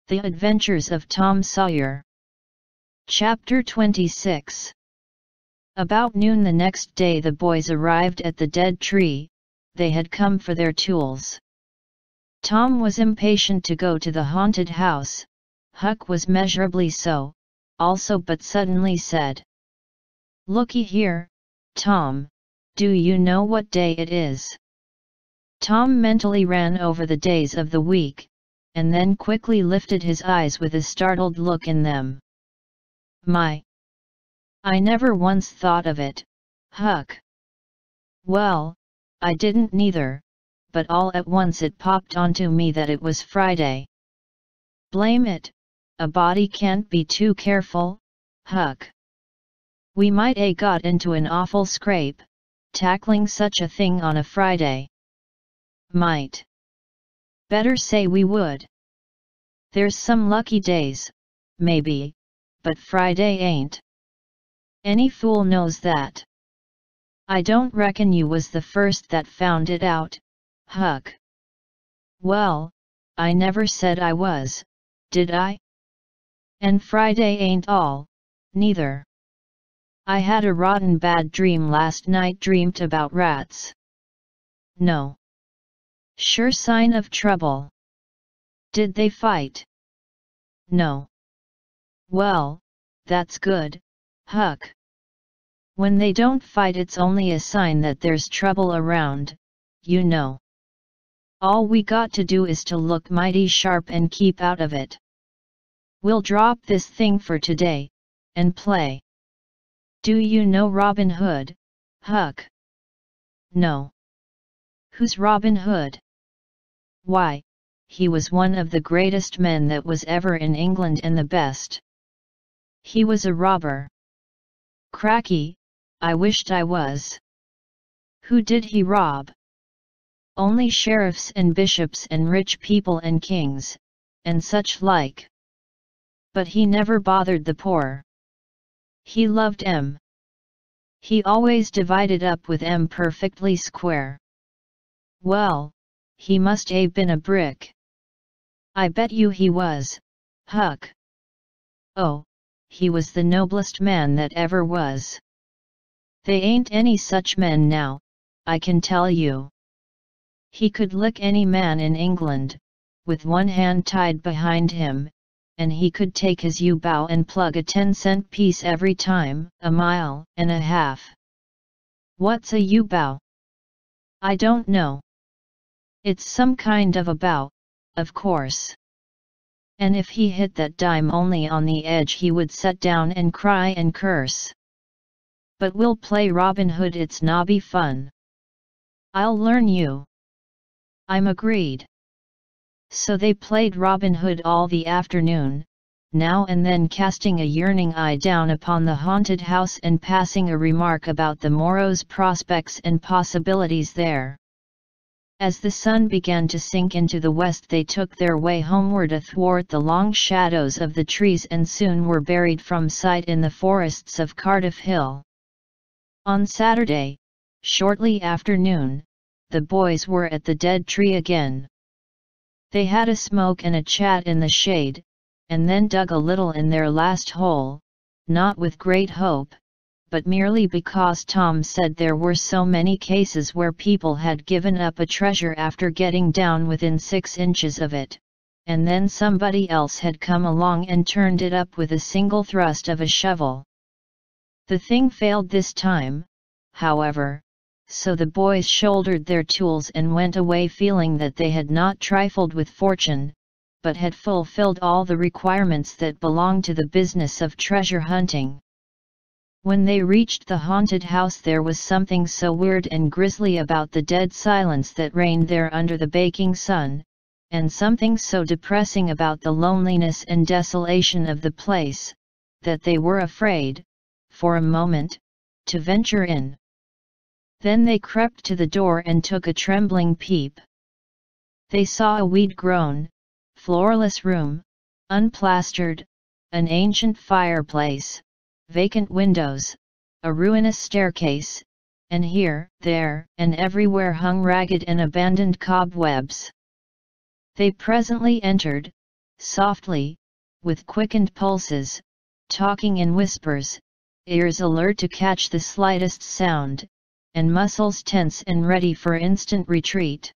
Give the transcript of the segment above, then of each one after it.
The Adventures of Tom Sawyer. Chapter 26. About noon the next day the boys arrived at the dead tree. They had come for their tools. Tom was impatient to go to the haunted house. Huck was measurably so, also, but suddenly said, "Looky here, Tom, do you know what day it is?" Tom mentally ran over the days of the week, and then quickly lifted his eyes with a startled look in them. "My! I never once thought of it, Huck." "Well, I didn't neither, but all at once it popped onto me that it was Friday." "Blame it, a body can't be too careful, Huck. We might a got into an awful scrape, tackling such a thing on a Friday." "Might. Better say we would. There's some lucky days, maybe, but Friday ain't. Any fool knows that." "I don't reckon you was the first that found it out, Huck." "Well, I never said I was, did I? And Friday ain't all, neither. I had a rotten bad dream last night, dreamt about rats." "No. Sure sign of trouble. Did they fight?" "No." "Well, that's good, Huck. When they don't fight it's only a sign that there's trouble around, you know. All we got to do is to look mighty sharp and keep out of it. We'll drop this thing for today, and play. Do you know Robin Hood, Huck?" "No." "Who's Robin Hood?" "Why, he was one of the greatest men that was ever in England and the best. He was a robber." "Cracky, I wished I was." "Who did he rob?" "Only sheriffs and bishops and rich people and kings, and such like. But he never bothered the poor. He loved 'em. He always divided up with 'em perfectly square." "Well, he must a been a brick." "I bet you he was, Huck." "Oh, he was the noblest man that ever was. They ain't any such men now, I can tell you. He could lick any man in England, with one hand tied behind him, and he could take his U-bow and plug a 10-cent piece every time, a mile and a half." "What's a U-bow?" "I don't know. It's some kind of a bow, of course. And if he hit that dime only on the edge he would set down and cry and curse. But we'll play Robin Hood, it's nobby fun. I'll learn you." "I'm agreed." So they played Robin Hood all the afternoon, now and then casting a yearning eye down upon the haunted house and passing a remark about the morrow's prospects and possibilities there. As the sun began to sink into the west they took their way homeward athwart the long shadows of the trees and soon were buried from sight in the forests of Cardiff Hill. On Saturday, shortly after noon, the boys were at the dead tree again. They had a smoke and a chat in the shade, and then dug a little in their last hole, not with great hope, but merely because Tom said there were so many cases where people had given up a treasure after getting down within 6 inches of it, and then somebody else had come along and turned it up with a single thrust of a shovel. The thing failed this time, however, so the boys shouldered their tools and went away feeling that they had not trifled with fortune, but had fulfilled all the requirements that belong to the business of treasure hunting. When they reached the haunted house there was something so weird and grisly about the dead silence that reigned there under the baking sun, and something so depressing about the loneliness and desolation of the place, that they were afraid, for a moment, to venture in. Then they crept to the door and took a trembling peep. They saw a weed-grown, floorless room, unplastered, an ancient fireplace, vacant windows, a ruinous staircase, and here, there, and everywhere hung ragged and abandoned cobwebs. They presently entered, softly, with quickened pulses, talking in whispers, ears alert to catch the slightest sound, and muscles tense and ready for instant retreat.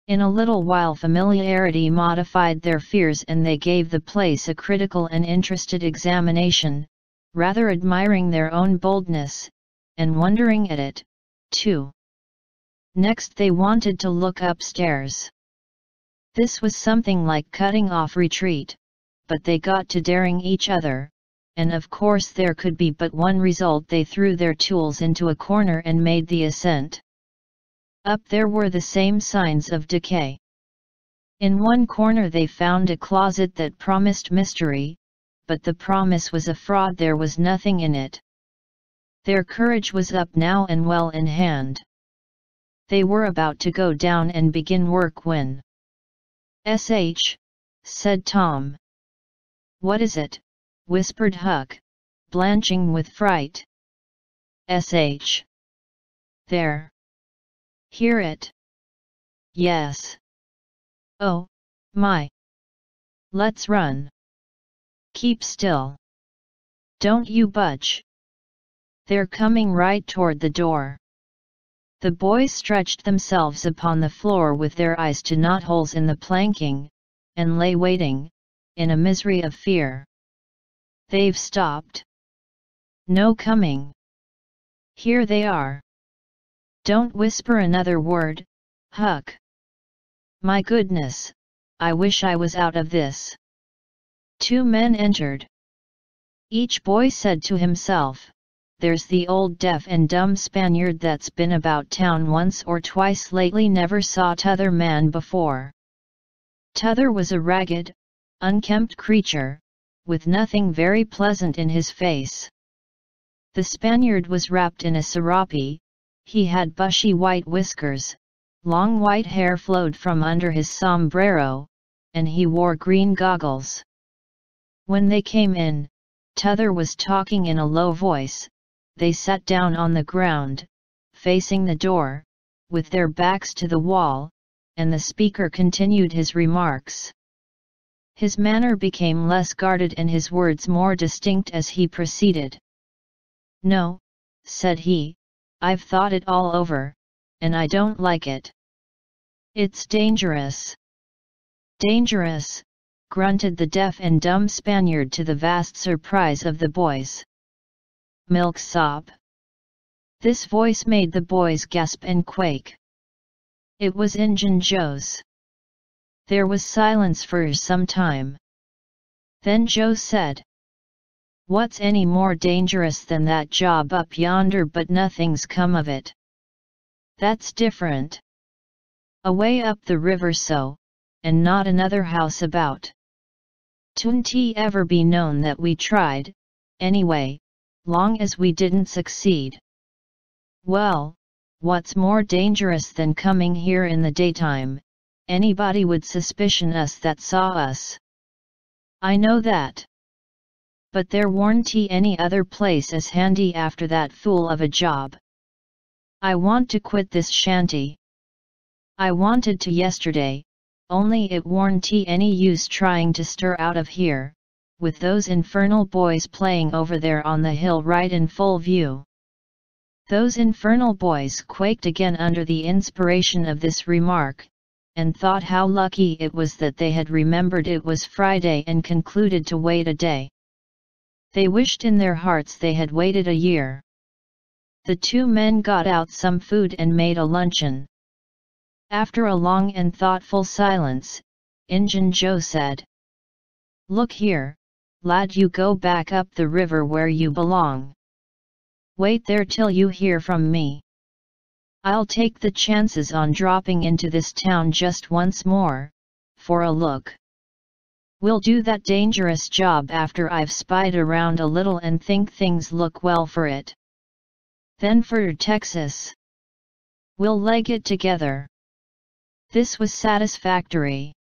In a little while familiarity modified their fears and they gave the place a critical and interested examination, rather admiring their own boldness, and wondering at it, too. Next they wanted to look upstairs. This was something like cutting off retreat, but they got to daring each other, and of course there could be but one result. They threw their tools into a corner and made the ascent. Up there were the same signs of decay. In one corner they found a closet that promised mystery, but the promise was a fraud. There was nothing in it. Their courage was up now and well in hand. They were about to go down and begin work when said Tom. "What is it?" whispered Huck, blanching with fright. "There. Hear it?" "Yes." "Oh, my. Let's run." "Keep still. Don't you budge. They're coming right toward the door." The boys stretched themselves upon the floor with their eyes to knotholes in the planking, and lay waiting, in a misery of fear. "They've stopped. No coming. Here they are. Don't whisper another word, Huck. My goodness, I wish I was out of this." 2 men entered. Each boy said to himself, "There's the old deaf and dumb Spaniard that's been about town once or twice lately, never saw t'other man before." T'other was a ragged, unkempt creature, with nothing very pleasant in his face. The Spaniard was wrapped in a serape, he had bushy white whiskers, long white hair flowed from under his sombrero, and he wore green goggles. When they came in, T'other was talking in a low voice. They sat down on the ground, facing the door, with their backs to the wall, and the speaker continued his remarks. His manner became less guarded and his words more distinct as he proceeded. "No," said he, "I've thought it all over, and I don't like it. It's dangerous." "Dangerous," grunted the deaf and dumb Spaniard to the vast surprise of the boys. "Milksop." This voice made the boys gasp and quake. It was Injun Joe's. There was silence for some time. Then Joe said, "What's any more dangerous than that job up yonder? But nothing's come of it." "That's different. Away up the river so, and not another house about. 'Twouldn't ever be known that we tried, anyway, long as we didn't succeed." "Well, what's more dangerous than coming here in the daytime? Anybody would suspicion us that saw us." "I know that. But there warn't any other place as handy after that fool of a job. I want to quit this shanty. I wanted to yesterday, only it warn't any use trying to stir out of here, with those infernal boys playing over there on the hill right in full view." Those infernal boys quaked again under the inspiration of this remark, and thought how lucky it was that they had remembered it was Friday and concluded to wait a day. They wished in their hearts they had waited a year. The 2 men got out some food and made a luncheon. After a long and thoughtful silence, Injun Joe said, "Look here, lad, you go back up the river where you belong. Wait there till you hear from me. I'll take the chances on dropping into this town just once more, for a look. We'll do that dangerous job after I've spied around a little and think things look well for it. Then for Texas. We'll leg it together." This was satisfactory.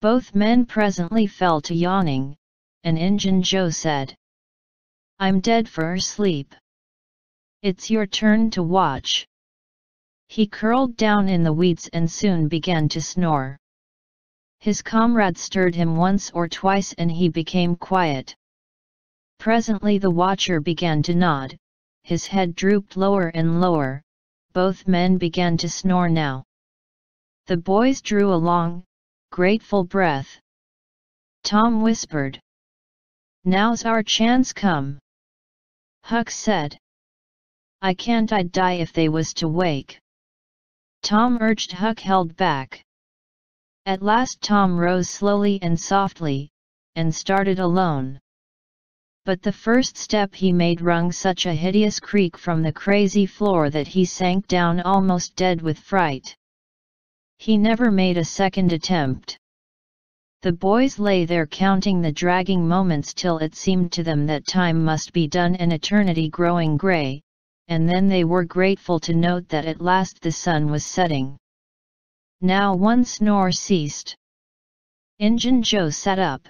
Both men presently fell to yawning, and Injun Joe said, "I'm dead for sleep. It's your turn to watch." He curled down in the weeds and soon began to snore. His comrade stirred him once or twice and he became quiet. Presently the watcher began to nod, his head drooped lower and lower, both men began to snore now. The boys drew a long, grateful breath. Tom whispered. "Now's our chance come." Huck said. "I can't, I'd die if they was to wake." Tom urged. Huck held back. At last Tom rose slowly and softly, and started alone. But the first step he made wrung such a hideous creak from the crazy floor that he sank down almost dead with fright. He never made a second attempt. The boys lay there counting the dragging moments till it seemed to them that time must be done and eternity growing grey, and then they were grateful to note that at last the sun was setting. Now one snore ceased. Injun Joe sat up,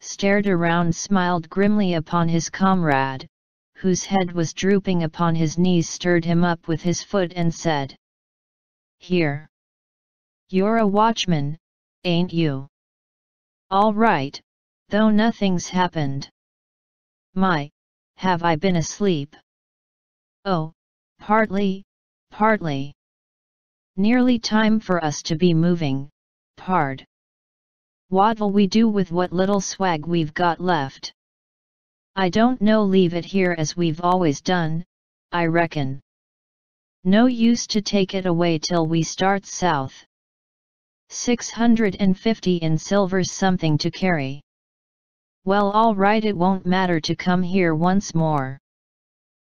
stared around, smiled grimly upon his comrade, whose head was drooping upon his knees, stirred him up with his foot and said, "Here. You're a watchman, ain't you? All right, though nothing's happened. My, have I been asleep?" "Oh, partly. Nearly time for us to be moving, pard. What'll we do with what little swag we've got left?" "I don't know, leave it here as we've always done, I reckon. No use to take it away till we start south. 650 in silver's something to carry." "Well, all right, it won't matter to come here once more."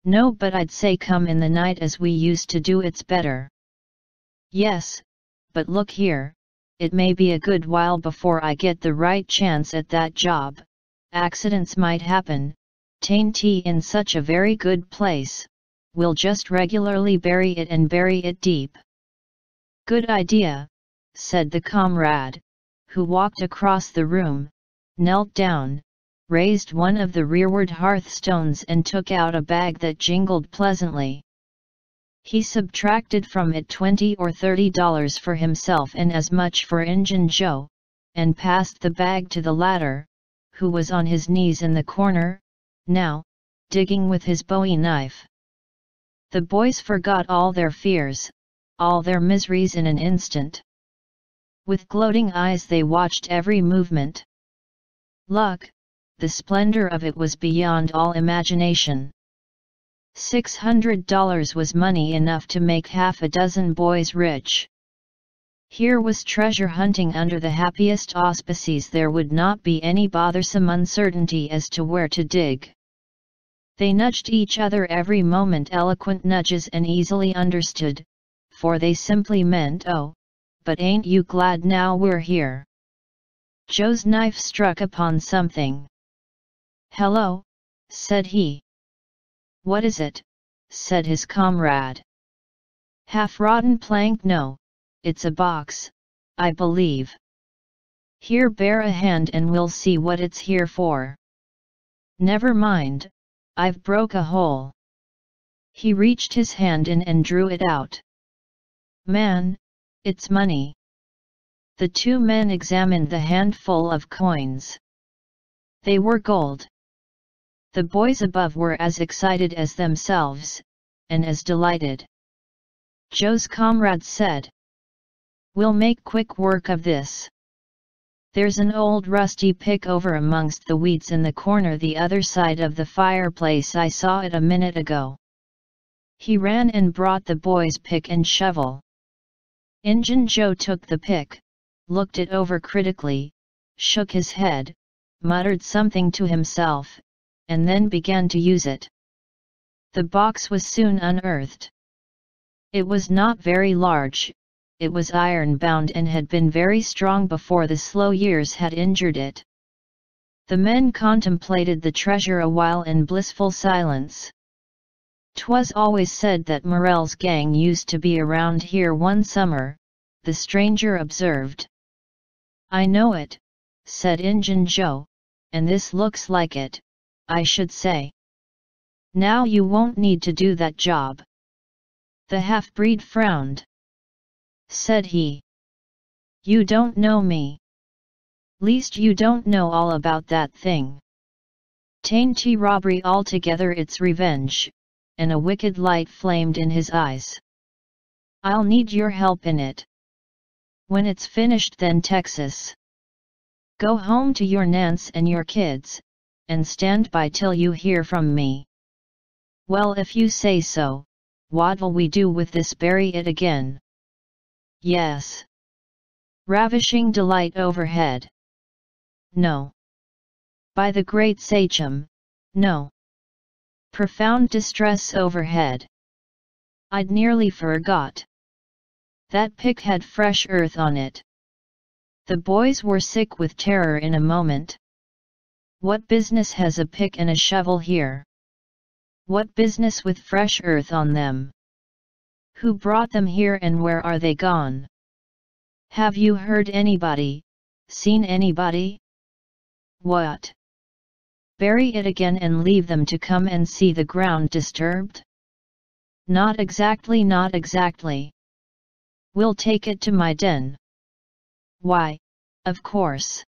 "No, but I'd say come in the night as we used to do, it's better." "Yes, but look here, it may be a good while before I get the right chance at that job, accidents might happen, 'tain't in such a very good place, we'll just regularly bury it and bury it deep." "Good idea," said the comrade, who walked across the room, knelt down, raised one of the rearward hearthstones and took out a bag that jingled pleasantly. He subtracted from it $20 or $30 for himself and as much for Injun Joe, and passed the bag to the latter, who was on his knees in the corner, now, digging with his bowie knife. The boys forgot all their fears, all their miseries in an instant. With gloating eyes they watched every movement. Luck, the splendor of it was beyond all imagination. $600 was money enough to make half a dozen boys rich. Here was treasure hunting under the happiest auspices. There would not be any bothersome uncertainty as to where to dig. They nudged each other every moment, eloquent nudges and easily understood, for they simply meant, "Oh, but ain't you glad now we're here?" Joe's knife struck upon something. "Hello," said he. "What is it?" said his comrade. "Half-rotten plank? No, it's a box, I believe." "Here, bear a hand and we'll see what it's here for." "Never mind, I've broke a hole." He reached his hand in and drew it out. "Man, it's money." The two men examined the handful of coins. They were gold. The boys above were as excited as themselves, and as delighted. Joe's comrade said, "We'll make quick work of this. There's an old rusty pick over amongst the weeds in the corner the other side of the fireplace. I saw it a minute ago." He ran and brought the boys' pick and shovel. Injun Joe took the pick, looked it over critically, shook his head, muttered something to himself, and then began to use it. The box was soon unearthed. It was not very large, it was iron-bound and had been very strong before the slow years had injured it. The men contemplated the treasure a while in blissful silence. "'Twas always said that Morell's gang used to be around here one summer," the stranger observed. "I know it," said Injun Joe, "and this looks like it, I should say. Now you won't need to do that job." The half-breed frowned. Said he, "You don't know me." Least you don't know all about that thing. Tainty robbery altogether, it's revenge, and a wicked light flamed in his eyes. I'll need your help in it. When it's finished then Texas. Go home to your Nance and your kids, and stand by till you hear from me. Well, if you say so, what'll we do with this? Bury it again? Yes. Ravishing delight overhead. No. By the great Sachem, no. Profound distress overhead. I'd nearly forgot. That pick had fresh earth on it. The boys were sick with terror in a moment. What business has a pick and a shovel here? What business with fresh earth on them? Who brought them here and where are they gone? Have you heard anybody, seen anybody? What? Bury it again and leave them to come and see the ground disturbed? Not exactly, not exactly. We'll take it to my den. Why, of course.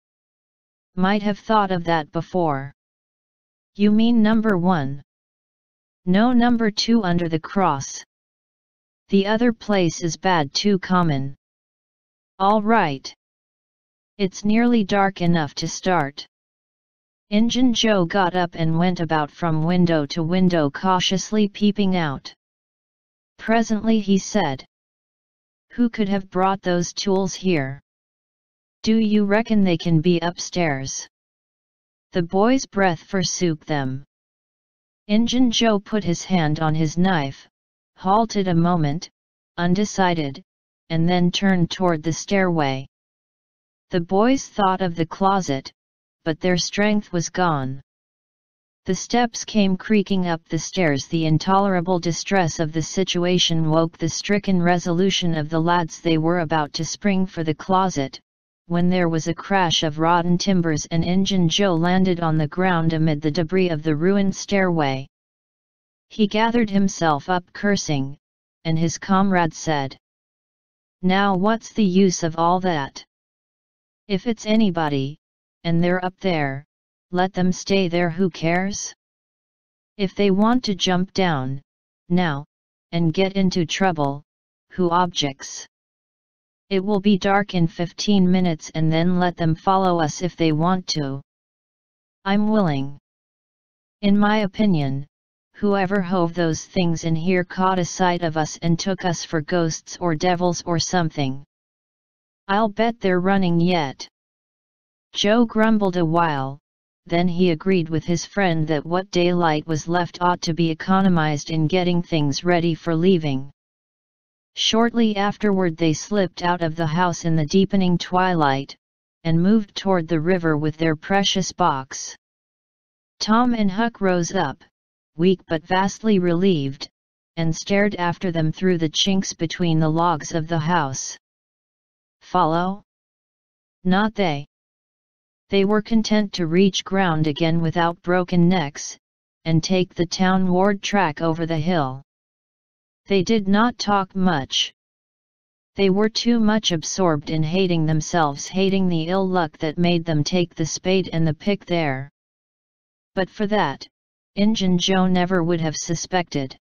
Might have thought of that before. You mean number 1? No, number 2 under the cross. The other place is bad, too common. All right. It's nearly dark enough to start. Injun Joe got up and went about from window to window, cautiously peeping out. Presently he said, "Who could have brought those tools here? Do you reckon they can be upstairs?" The boys' breath forsook them. Injun Joe put his hand on his knife, halted a moment, undecided, and then turned toward the stairway. The boys thought of the closet, but their strength was gone. The steps came creaking up the stairs. The intolerable distress of the situation woke the stricken resolution of the lads. They were about to spring for the closet, when there was a crash of rotten timbers and Injun Joe landed on the ground amid the debris of the ruined stairway. He gathered himself up cursing, and his comrade said, "Now what's the use of all that? If it's anybody, and they're up there, let them stay there, who cares? If they want to jump down, now, and get into trouble, who objects? It will be dark in 15 minutes and then let them follow us if they want to. I'm willing. In my opinion, whoever hove those things in here caught a sight of us and took us for ghosts or devils or something. I'll bet they're running yet." Joe grumbled a while, then he agreed with his friend that what daylight was left ought to be economized in getting things ready for leaving. Shortly afterward they slipped out of the house in the deepening twilight, and moved toward the river with their precious box. Tom and Huck rose up, weak but vastly relieved, and stared after them through the chinks between the logs of the house. Follow? Not they. They were content to reach ground again without broken necks, and take the townward track over the hill. They did not talk much. They were too much absorbed in hating themselves, hating the ill luck that made them take the spade and the pick there. But for that, Injun Joe never would have suspected.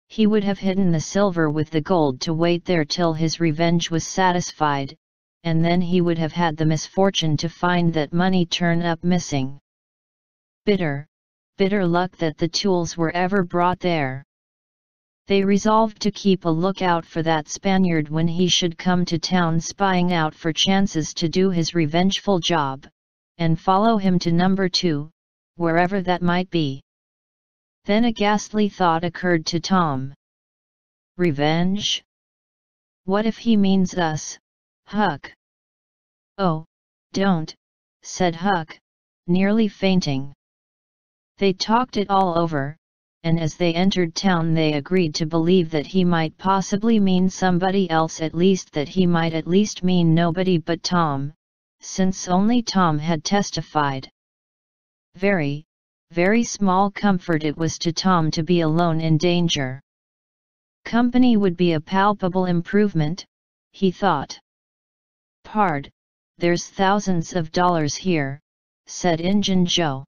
He would have hidden the silver with the gold to wait there till his revenge was satisfied, and then he would have had the misfortune to find that money turn up missing. Bitter, bitter luck that the tools were ever brought there. They resolved to keep a lookout for that Spaniard when he should come to town, spying out for chances to do his revengeful job, and follow him to number 2, wherever that might be. Then a ghastly thought occurred to Tom. Revenge? What if he means us, Huck? Oh, don't, said Huck, nearly fainting. They talked it all over, and as they entered town they agreed to believe that he might possibly mean somebody else, at least that he might at least mean nobody but Tom, since only Tom had testified. Very, very small comfort it was to Tom to be alone in danger. Company would be a palpable improvement, he thought. "Pard," "There's thousands of dollars here," said Injun Joe.